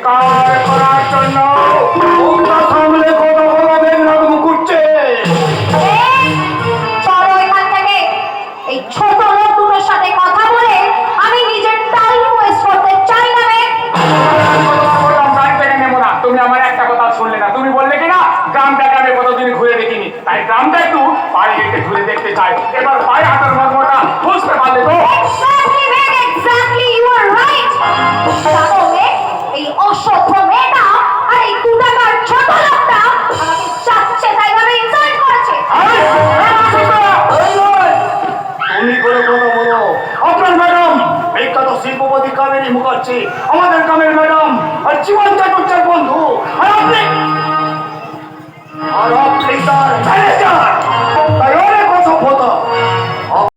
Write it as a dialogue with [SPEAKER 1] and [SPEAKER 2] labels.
[SPEAKER 1] শিকার করার জন্য ওটা সামনে কথা বলাবেন না মুকুটছে।
[SPEAKER 2] চলো এখান থেকে। এই ছোট লোক দুটোর সাথে কথা বলে আমি নিজের টাইম ওয়েস্ট করতে চাই না রে।
[SPEAKER 1] তুমি আমার একটা কথা শুনলে না। তুমি বললে কিনা গ্রামটাকে আমি কতদিন ঘুরে দেখিনি, তাই গ্রামটা একটু পায়ে হেঁটে ঘুরে দেখতে চাই। এবার পায়ে হাঁটার মর্মটা বুঝতে পারলে তো?
[SPEAKER 2] Exactly you are right. জানো মেয়ে, এই অসভ্য মেয়েটা আর এই দুটাকার ছোট লোকটা আমাকে চাচ্ছে তাই ভাবে ইনসাল্ট করেছে।
[SPEAKER 1] তুমি করে কথা বলো। আপনার ম্যাডাম বিখ্যাত শিল্পপতি কাবেরী মুখার্জি, আমাদের গ্রামের ম্যাডাম আর জীবন চাটুর্যের বন্ধু, আর আপনি তার ম্যানেজার।